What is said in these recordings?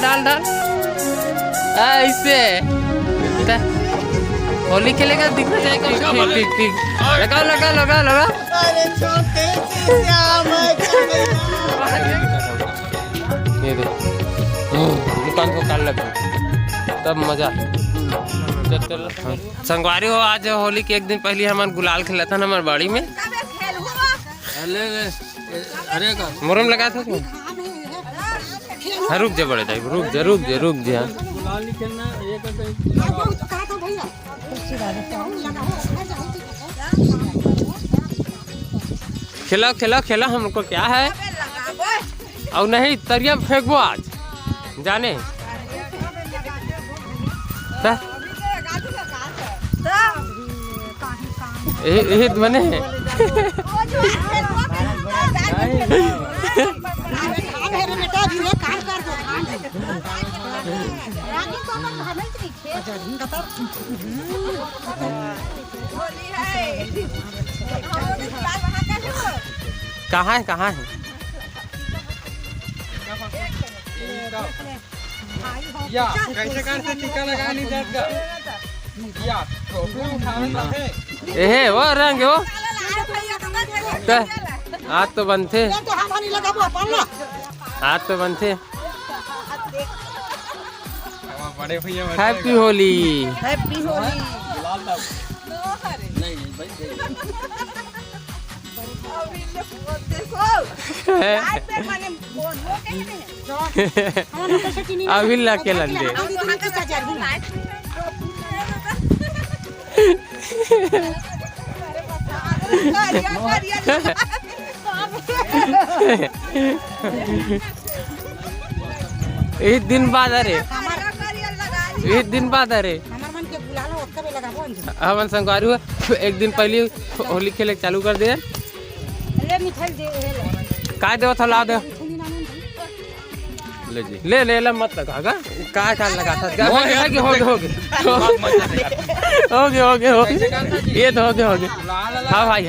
डाल डाल ऐसे होली खेलेगा दिखना चाहिए। ठीक ठीक लगा लगा लगा लगा। ये देख दुकान को काट लगा तब मजा। संगवारी हो आज होली के एक दिन पहले हमारे गुलाल खेला था हमारे बाड़ी में। मुरम लगा था क्यों? हाँ रुक जा बड़े टाइप रुक जा। खेलो खेलो खेलो हमको क्या है और नहीं तरिया फेंकबो आज जाने बने कहाँ है या कैसे टीका लगा नहीं जाएगा या ए वो रंग हो हाथ तो बनते बड़े भैया हैप्पी होली। अभी ला के लंदे एक दिन बाद हमन संगवारी हुआ एक दिन पहले होली खेले चालू कर दे। का दे था ला दे ले जी ले मत लगा का लगा था हो गए ये तो हो गए। हाँ भाई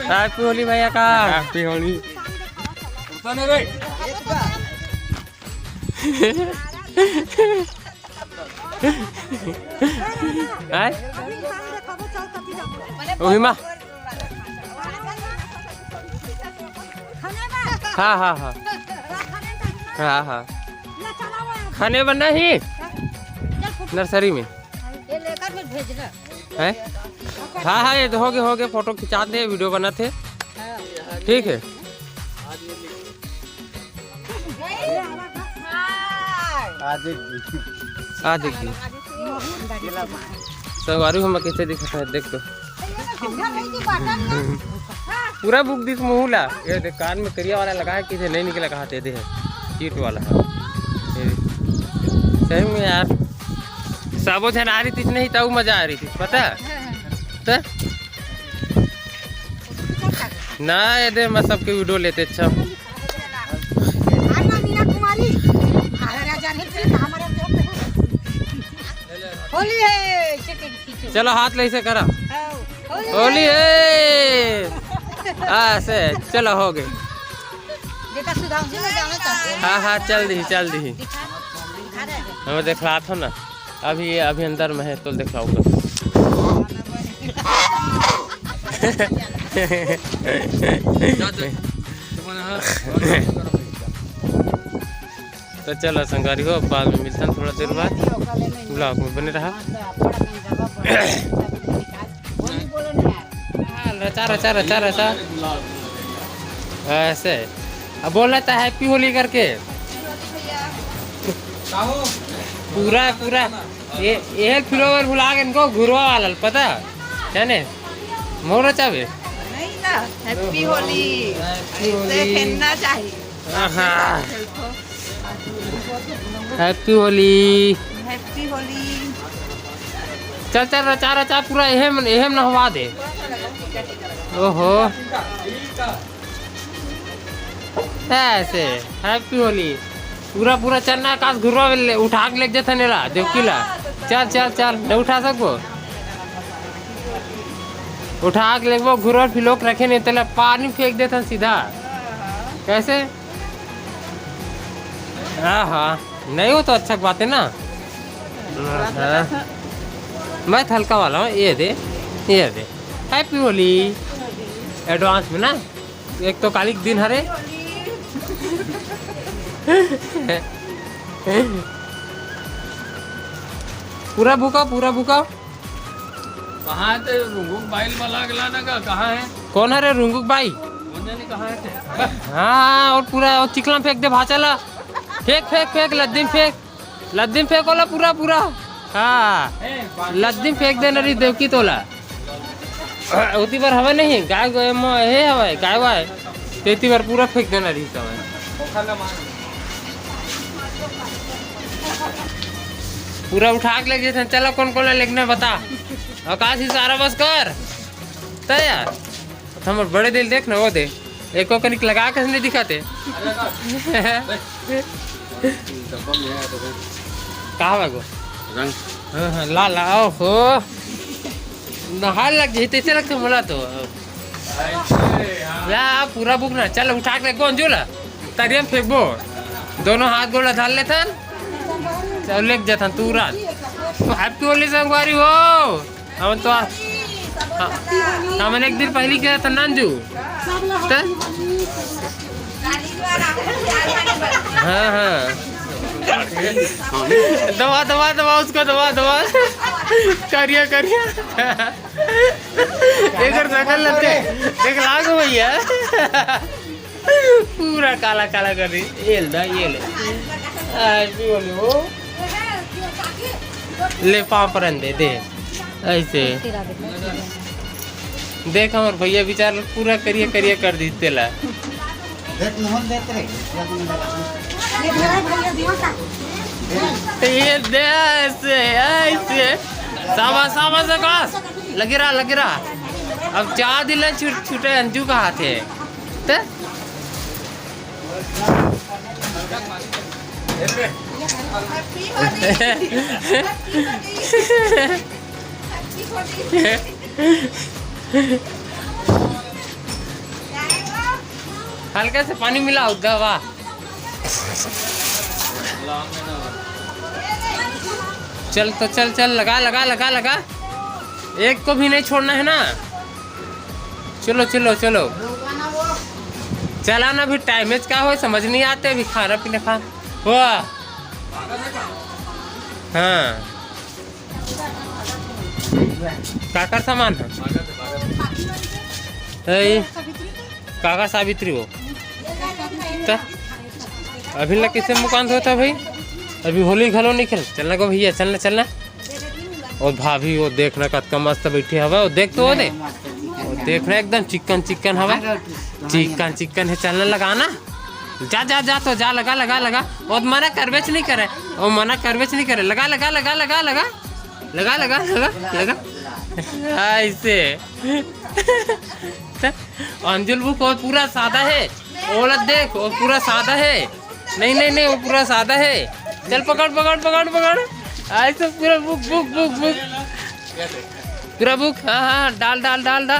हैप्पी होली भैया का हैप्पी होली। ओहिमा हाँ खाने बनना ही नर्सरी में है। हाँ ये तो हो गए फोटो खिंचाते वीडियो बनाते ठीक है। आज देखिए संगवारी हम कैसे दिखता है देख तो पूरा बुक दिस मुहला ये देख कान में करिया वाला लगा है किसे नहीं निकला कहा दे है चीट वाला है सही में यार सबो जन आ रही थी नहीं तब मजा आ रही थी पता तो ना ये दे मैं सबके वीडियो लेते अच्छा होली है चलो हाथ ले से करा होली है ऐसे चलो हो गए। हाँ चल दी हमें दिखला था ना अभी अंदर में है तो दिखलाऊंगा। तो चलो संगवारी हो बाद में मिलता है थोड़ा देर बाद ब्लॉग में बने रहा। रचा ऐसे अब बोल रहा था हैप्पी होली करके पूरा ये फ्लोवर भुला के इनको घुरवा वाला पता है ने मोर चावे नहीं ना हैप्पी होली ऐसे खेलना चाहिए। हैप्पी होली चल रचा पूरा एहम नहवा दे। ओहो ऐसे हैप्पी होली पूरा चलना काश घुरवा उठा के ले जाता नेला देवकीला चल नहीं उठा सको उठा के ले घुरवा फिलोक रखे नहीं तेला पानी फेंक देता सीधा कैसे हाँ हाँ नहीं हो तो अच्छा बात है ना। हाँ। मैं हल्का वाला हूँ, ये दे हैप्पी होली एडवांस में ना। एक तो काली दिन हरे पूरा भूखा कहाँ है ते रुंगुक बाइल वाला गला ना का कहाँ है? कौन है रे रुंगुक भाई? मुझे नहीं कहाँ है ते? हाँ और पूरा और चिकला फेंक दे भाचला, फेंक लद्दीम फेंक वाला पूरा हाँ लद्दीम फेंक दे नरी देवकी तोला उती बार हवा नहीं गाय हे हवा गाय वाय तेती बार पूरा फेंक देना रही सब पूरा उठा के लेके चलो कौन लिखना बता। आकाश इशारा बस कर तय यार हम बड़े दिल देख ना वो दे एक कनिक लगा के नहीं दिखाते कहाँ बागो हाँ ला ओहो नहार लग जाते ऐसे लगते बोला तो ला पूरा बुक ना चल उठा के कौन जोला तरियम फेंकबो दोनों हाथ गोला डाल लेता चल लेक जाता तू रात हैप्पी होली संगवारी हो हम तो हमने एक दिन पहले किया था नंजू हाँ दबा उसको दबा करिया एक सकल लगते देख लागो भैया पूरा काला कर दी ये ले पाँव दे ऐसे देख हमार भैया विचार पूरा करिया कर दी तेला ये दे ऐसे साबास आकाश लगे रहा अब 4 दिन छूटे अंजू का हाथ है हल्का से पानी मिला दवा चल तो चल लगा एक को भी नहीं छोड़ना है ना। चलो चला ना भी टाइम क्या हो समझ नहीं आते अभी खाना पीना खा हुआ हाँ काकर सामान है काका सावित्री हो अभी लग किसे मुकान होता भाई अभी होली घलो नहीं खेल चलना को भैया चलना और भाभी वो देखना कतका मस्त बैठी हवा वो देख तो वो देखना एकदम चिकन हवा चिकन है चलने लगाना जा तो जा लगा और मना करवेच नहीं करे लगा ऐसे अंजुल बुक और पूरा सादा है ओला देख वो पूरा सादा है नहीं वो पूरा सादा है चल पकड़ ऐसे पूरा बुक पूरा बुक हाँ डाल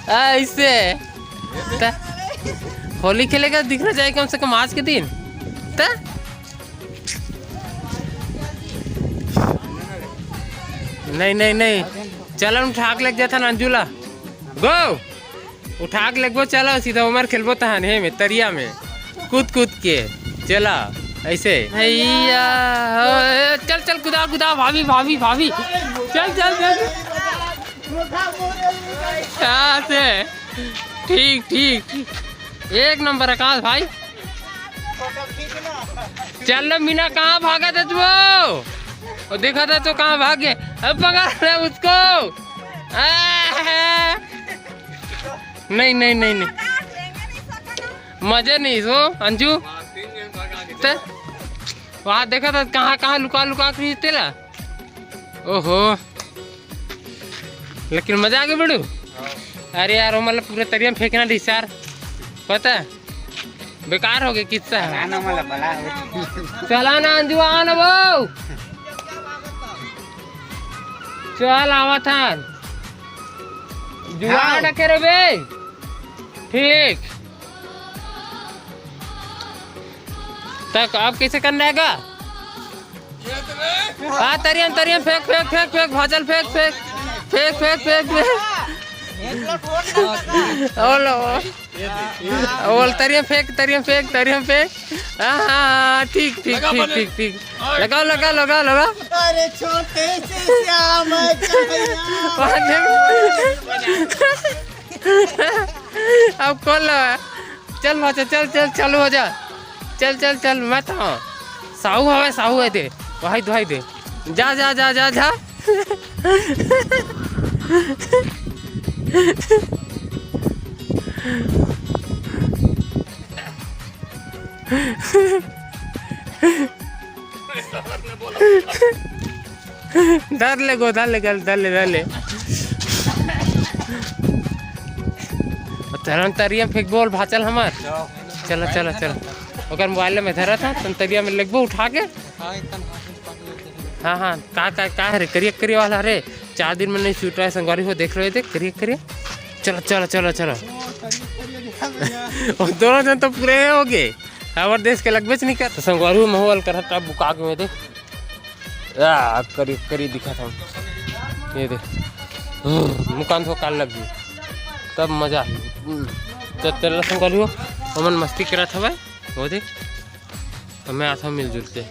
ऐसे होली खेलेगा दिखना चाहिए कम से कम आज के दिन नहीं चलो उठा के लग जाता ना अंजुला गो उठा के लगो चलो सीधा उमर खेलबो तहन हे में तरिया में कूद के चला ऐसे भैया चल कुदा भाभी चल से ठीक एक नंबर आकाश भाई चल मीना कहाँ भागा था तू और देखा था तो कहाँ भाग गए अब पकड़ रहे उसको नहीं मजे नहीं सो अंजू वहाँ देखा था कहाँ लुका खरीदते ला ओहो लेकिन मजा आ गया बड़ू अरे यार वो मतलब पूरे तरिया में फेंकना दी यार पता है बेकार हो गया किस्सा चला ना अंजू आना वो चल आवा था जुआ रखे रे बे ठीक तक आप कैसे करना है का? हाँ तरियम तरियम फेंक फेंक फेंक फेंक भाजल फेंक फेंक फेंक फेंक फेंक ओल तरियम फेंक तरियम फेंक। हाँ ठीक ठीक ठीक ठीक ठीक लगाओ लगाओ लगाओ लगाओ। अरे छोटे से श्याम अब खोल लो। चल भाचा चल चल चालू हो जा। चल चल चल मत हाँ साहू है दे वही दे जा जा जा जा जा। धर ले गो धर ले तरिया फेंक बोल भाचल हमार। चलो चलो चलो ओकर मोबाइल में धरा था तरिया में लगबो उठा के। हाँ हाँ का है रे करिया वाला रे 4 दिन में नहीं छूट रहा है संगवारी हो देख रहे थे करिया। चलो चलो चलो चलो और दोनों जन तो पूरे हो गए हमारे देश के लगभग नहीं कर संगवारी माहौल कर बुका के में देख करी दिखा था ये देख मुकान तो काल लग गई तब मजा चल संगवारी हो अमन मस्ती करा था भाई वो देख मैं आता मिलजुल के।